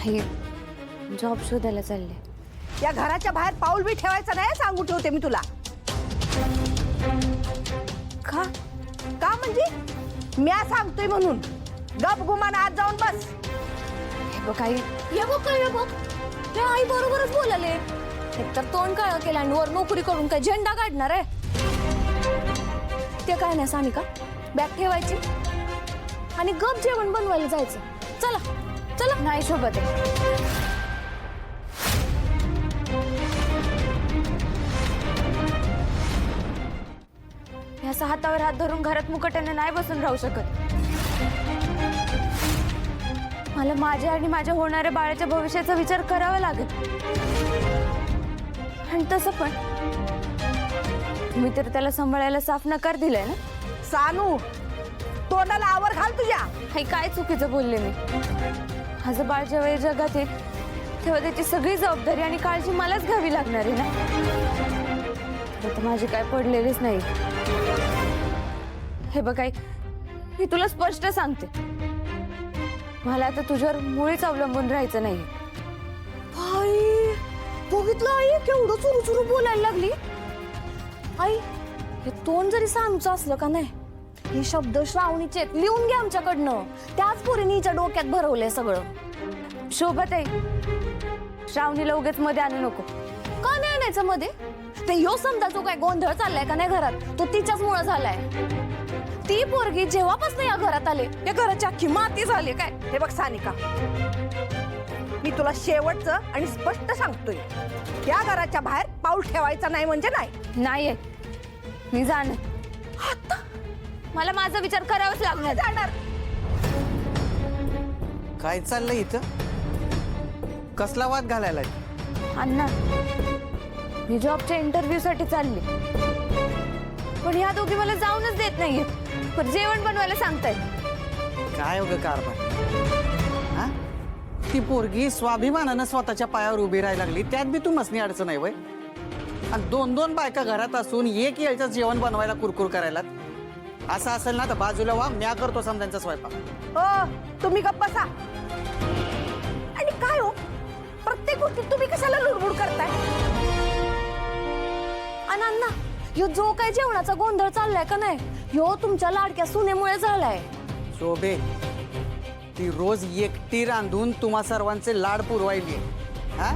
I job शोधायला चालले. या घराच्या बाहेर पाऊल बी ठेवायचं नाही सांगू ठेवते मी तुला. का का म्हणजे म्या सांगतोय म्हणून. गप गुमान आज जाऊन बस. हे बघ आई, हे बघ काय, हे बघ ते आई बरोबरच बोलाले. एकतर तोंड काळं केलं आणि वर नोकरी करून काय झेंडा काढणार आहे. ते काय नाही सानिका, बॅग ठेवायची आणि गप जेवण बनवायला जायचं. चला चला. नाही सोबत आहे. ह्या हातावर हात धरून घरात मुकट्याने नाही बसून राहू शकत. मला माझ्या आणि माझ्या होणाऱ्या बाळाच्या भविष्याचा विचार करावा लागेल. आणि तसं पण तुम्ही तर त्याला सांभाळायला साफ नकार दिलाय ना. सानू तोंडाला आवर घाल तुझ्या. हे काय चुकीचं बोलले मी. माझं बाळ जेव्हा जगात येईल तेव्हा त्याची सगळी जबाबदारी आणि काळजी मलाच घ्यावी लागणार आहे ना. तर माझी काय पडलेलीच नाही. हे बघ आई, मी तुला स्पष्ट सांगते, मला आता तुझ्यावर मुळीच अवलंबून राहायचं नाही. आई बघितलं आई, केवढं चुरू चुरू बोलायला लागली. आई हे तोंड जरी सानूचं असलं का नाही, हे शब्द श्रावणीचे लिहून घ्या आमच्याकडनं. त्याच पोरीने हिच्या डोक्यात भरवलंय सगळं. शोभत आहे, श्रावणीला उगेच मध्ये आणू नको. का नाही आणायचं मध्ये? ते ह्यो समजा जो काय गोंधळ चाललाय का नाही घरात, तो तिच्याच मुळे झालाय. ती पोरगी जेव्हापासून या घरात आले, या घराची अख्खी माती झाली काय. हे बघ सानिका, मी तुला शेवटचं आणि स्पष्ट सांगतोय, या घराच्या बाहेर पाऊल ठेवायचं नाही म्हणजे नाही. नाहीये, मी जाणार. आता मला माझा विचार करावाच लागणार. जाणार. काय चाललंय इथं? कसला वाद घालायला? अण्णा, मी जॉबच्या इंटरव्ह्यू साठी चालले, पण ह्या दोघी मला जाऊनच देत नाहीये. पण जेवण बनवायला सांगतायत. काय हो ग कारभार हा? ती पोरगी स्वाभिमानानं स्वतःच्या पायावर उभी राहायला लागली, त्यात बी तू मसनी अडचण आहे वय. आणि दोन दोन बायका घरात असून एक यायचं जेवण बनवायला कुरकुर करायला. असं असेल ना तर बाजूला व्हा, म्या करतो समजांचा स्वयंपाक. हो तुम्ही गप्प बसा. आणि काय हो प्रत्येक गोष्टीत तुम्ही कशाला लुडबुड करताय? आणि अण्णा, ह्यो जो काय जेवणाचा गोंधळ चाललाय का नाही, ह्यो तुमच्या लाडक्या सुनेमुळे झालाय. शोभे, ती रोज एकटी रांधून तुम्हा सर्वांचे लाड पुरवायली हा.